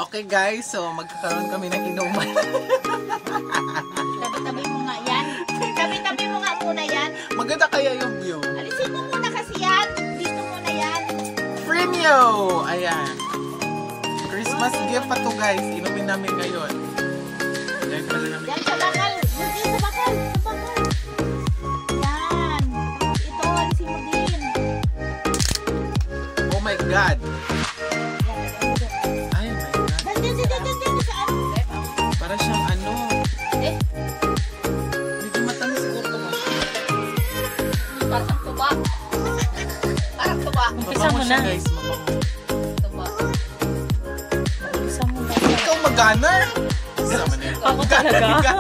Okay guys, so magkakaroon kami ng inuman. Tabi-tabi mo nga yan. Tabi-tabi mo nga muna yan. Maganda kaya yung view. Alisin mo muna kasi yan. Dito muna yan. Premio! Ayan. Christmas gift pa to guys. Inumin namin ngayon. Ayan pala namin. Yan sa bakal. Yan sa bakal. Sa bakal. Yan. Ito, alisin mo din. Oh my God. Para siyang ano. Medyo matamis siguro ito. Parang tuba. Parang tuba. Umpisa mo na. Guys, Tuba. Umpisa mo na. ikaw mag-gunner. Ako talaga?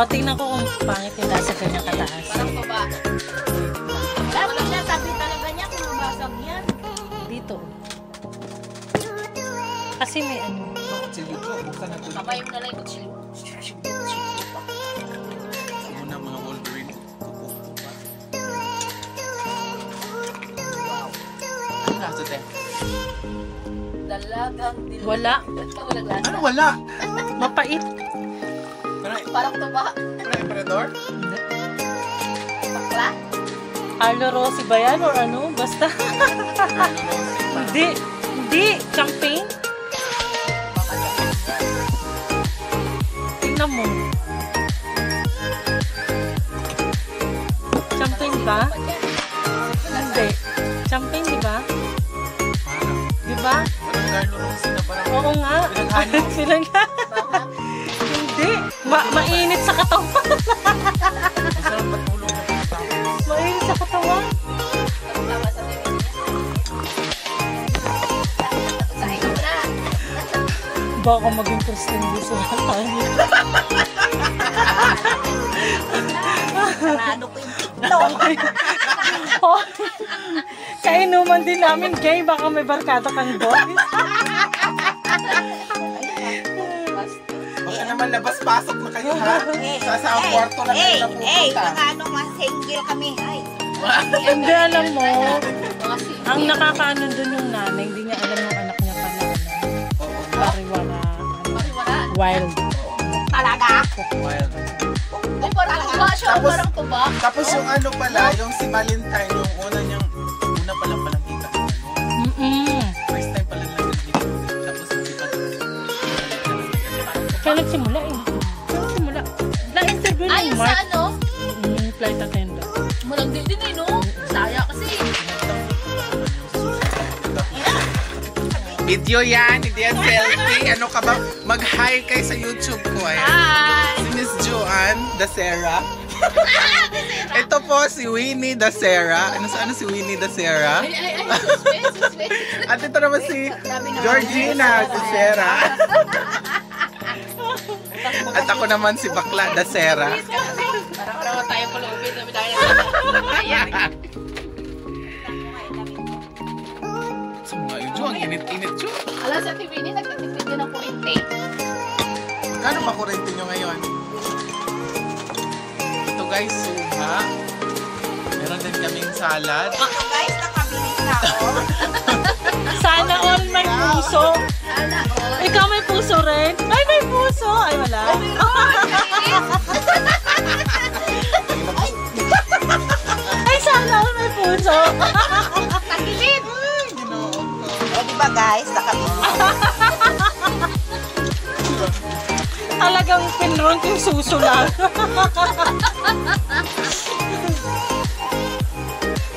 Tingnan ko kung pangit yung nasa kanyang kataas. Parang tuba. Dapat na tabi talaga niya kung mabasag yan. Dito. Kasi may ano. Kabayong na lang yung kutsilyo. Muna mga Wolverine. Ano nasa te? Dalagang dilag. Wala. Walang lasa. Ano wala? Mapait. Parang tuba. Parang emperador? Hindi. Bakla. Arlo Rossi ba yan or ano? Basta. Hindi. Hindi. Champagne. Tingnan mo. Champagne ba? Hindi. Champagne, di ba? Parang. Di ba? Parang Carlo Rossi na parang. Oo nga. Pinaghalo. Hindi. Mainit sa katawan. Masarap patulong na pagkatapos. Mainit sa katawan. Tama sa TV niya. Sahin mo na. Baka maging Christian gusto na tayo. Sarado ko yung TikTok. Oh, kainuman din namin, Kay. Baka may barkada kang boys. Baka naman labas-pasok na kayo ha? Sa kwarto lang kayo napupunta. Baka ano, mas single kami. Ay. Hindi, alam mo, Mga single. ang nakakaano dun yung nanay, hindi niya alam yung anak niya pala. Oo. Pariwara. Pariwara. Wild. Talaga? Wild. Ay, parang tuba siya. Tapos- Parang tuba. Tapos yung ano pala, yung si Valentine, yung una palang kita. Mm-mm. First time pala lang nagkita. Tapos si Kaya nagsimula eh. Kaya nagsimula. Na-interview Ay, ng sa Mark. ano? Yung flight attendant. Malang din eh, no? Saya kasi. Video yan, hindi yan selfie. Ano ka ba? Mag-hi kay sa YouTube ko. Ayan. Hi! Si Miss Joanne Dacera. Ito po si Winnie Dacera. Ano si Winnie Dacera? Ay, suspense. At ito naman si Georgina Dacera. At ako naman si Bakla Dacera. Parang tayo pala upit na tayo. Ayan. Sa mga yun, Jo, ang init-init, Jo. Alam sa TV ni, nagtatipid din ng kurente. Magkano pa kurente nyo ngayon? Ito guys, suha. Meron din kaming salad. Guys, nakabilis na ako. Sana all may puso. Sana all. Ikaw may puso rin? Ay, may puso. Ay, wala. Ay, sana all may puso. Nakilid! Ginoo ko. O, diba guys, nakabilis. Talagang pinront yung suso lang. O,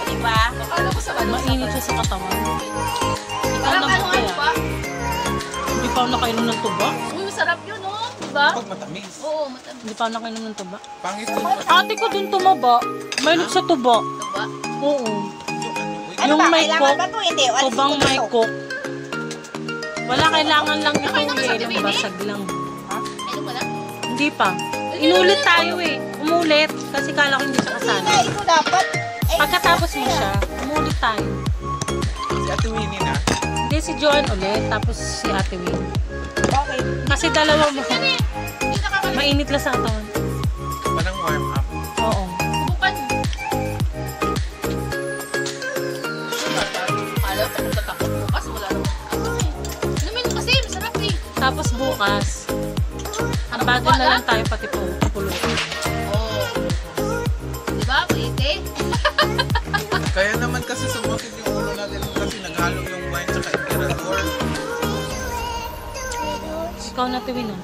diba? Akala ko sa ano. Mainit siya sa katawan. Parang ano ano ba? Hindi pa ako nakainom ng tuba. Uy, masarap yun, no? Diba? Pag matamis. Oo, matamis. Hindi pa ako nakainom ng tuba. Pangit yun. Ate ko dun tumaba. Mahilig sa tuba. Diba? Oo. Ano Yung ba? may Kailangan coke. ba ito? Hindi. Wala Tubang may coke. Wala, kailangan lang ito Nakainom ka sa ng TV? basag lang. Ano ba na? Hindi pa. Inulit tayo eh. Umulit. Kasi kala ko hindi siya kasali. Ito dapat. Pagkatapos mo siya, umulit tayo. Si Ate Winnie na. Hindi, si Joan ulit. Tapos si Ate Win. Okay. Kasi dalawa mo. Hindi nakakalimutan. Mainit lang sa katawan. Parang warm up. Oo. Subukan. Alam ko kung tatakot bukas, wala naman ako eh. Namin bukas. Ang bago na lang tayo pati po pulutin. Oh. Diba? Pwede. Kaya naman kasi sumakit yung ulo natin kasi naghalo yung wine tsaka emperador. Ikaw na tiwin ah.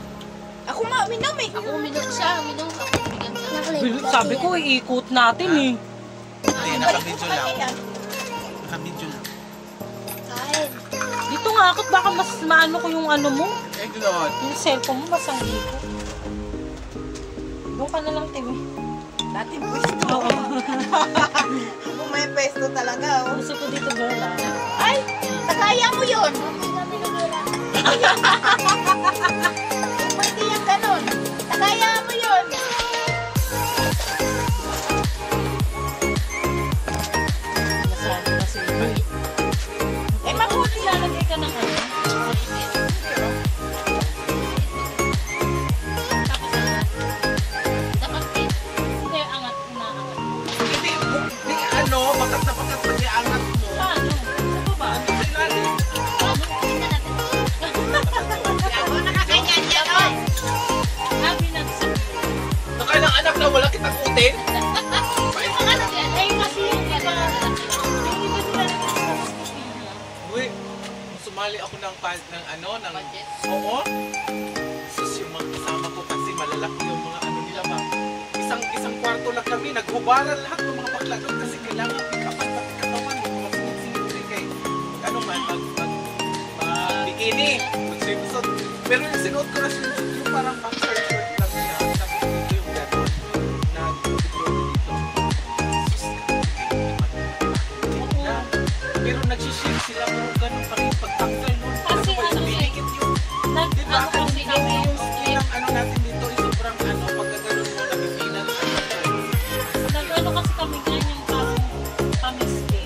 Ako uminom eh. Ako uminom siya. Uminom. Ako bigyan siya. Sabi ko, iikot natin eh. Hindi, naka-video lang. Naka-video lang. Kain. Dito nga ako, baka mas maano ko yung ano mo. Eh, Lord. Yung cellphone mo, basang ikot. Doon ka na lang, Tiwi. Dati pwesto. Oo. Kung may pwesto talaga oh. Gusto ko dito, girl ah. Ay! Tagaya mo yun! Pwede yung ganun. Tagaya mo yun. Nasali kasi. Eh mabuti lang. Lalagay ka ng ano. Hindi, angat. Inaangat. Hindi, di ano, bakat na bakat pa iangat mo. Paano? Sa baba? Ano sa ilalim? Ako nakaganyan yan oh. Sabi na sa Nakailang anak na wala kitang utin? Yung ano yan? eh, kasi yung iba nila Uy, sumali ako ng ano, ng... Budget? Oo. Sus, yung mga kasama ko kasi malalaki yung mga ano nila ba. Isang kwarto lang kami, naghubaran lahat ng mga bakla doon kasi kailangan ikapan pati katawan yung mga singit-singit kay ano man, bikini, mag-swimsuit. Pero yung sinuot ko na swimsuit yung parang boxer short lang niya. Tapos dito yung gano'n na dito. Sus, na. Pero nagsishake sila pero gano'n pa rin pagtanggal nun. Kasi Ano ba, ano dumidikit yung diba? Kasi yung skin ng ano natin dito is sobrang ano, pagkagano'n mo, nabibinan. Nag-ano kasi kami ganyan parang pamiste.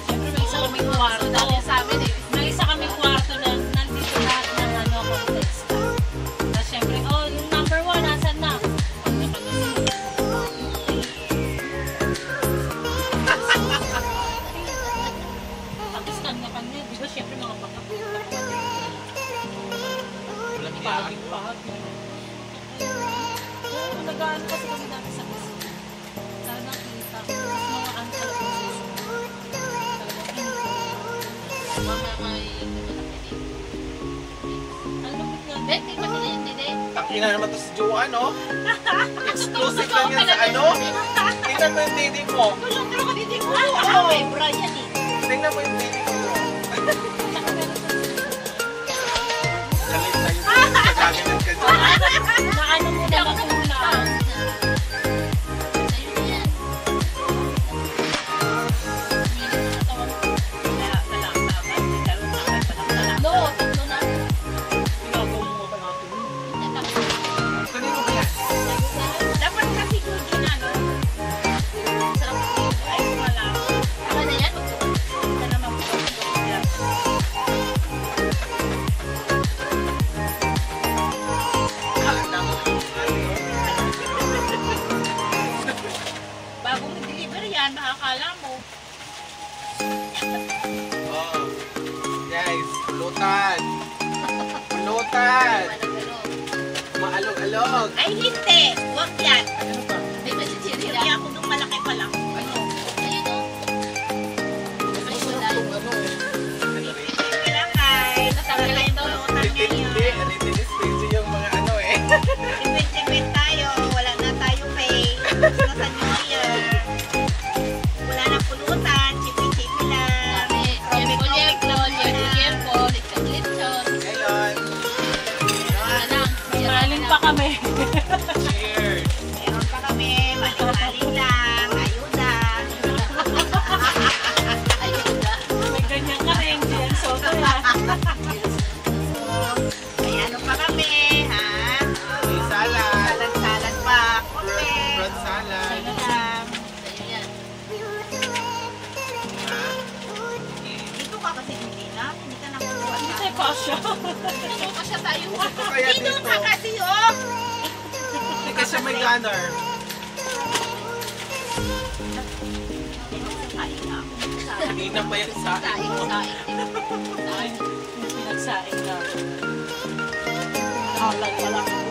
Siyempre may isa kaming kwarto. Dahil sa amin eh. May isa kaming kwarto na nandito lahat ng ano, contest. Tapos siyempre, oh, yung number 1, nasan na? Tapos kanya-kanya, di ba siyempre mga Walang pagod-pagod. Oo, nag-ano kasi kami dati sa kasi. Sana nakita ko. Tapos mga ano talaga yung susunod. Talagang pinito. Mga may Ang lupit nga. Bete pa sila yung dede. Takina naman to si Joanne, no? Exclusive lang yan sa ano? Tingnan mo yung titi mo. Tulong pero ka dede mo. Ano may Brian eh. Tingnan mo yung titi mo. Galit tayo. Kagalit ka dyan. Na ano mo na makulang. Sa'yo na yan. No, tatlo na. Ginagawa mo ba natin? Kanino ba yan? Dapat kasi Juju na, no? Sarap ko. Ay, wala. Ako na yan. Ito naman po. Bagong deliver yan, makakala mo. Oh. Guys, pulutan. Pulutan. Maalog-alog. Ay, hindi. Huwag yan. Ano ba? May masisiri lang. Ako nung malaki pa lang. Ano? Ayun o. Ay, wala. Ano eh. Ano rin? Kailangan. Natanggal na yung pulutan Hindi, ngayon. hindi yung mga ano eh. Tipid-tipid tayo. Wala na tayo pay. Gusto na sa New Year. Wala na pulutan. Tipid-tipid lang. Ngayon, Maling pa kami. cheers. Meron pa kami. Maling-maling lang. Ayuda. Ayuda. May ganyan ka rin. Diyan soto yan. May ano pa kami, ha? May salad. Salad-salad pa. Kape. Fruit salad. Salam. Ha? Dito ka kasi hindi na. Hindi ka nakukuha. Hindi tayo kasya. Dito ka siya tayo. Kaya Dito dito. ka kasi, oh. Hindi ka siya may gunner. Kain na ako. Hindi na pa yung sain mo. Saing. Yung pinagsaing na. Mabagal pala.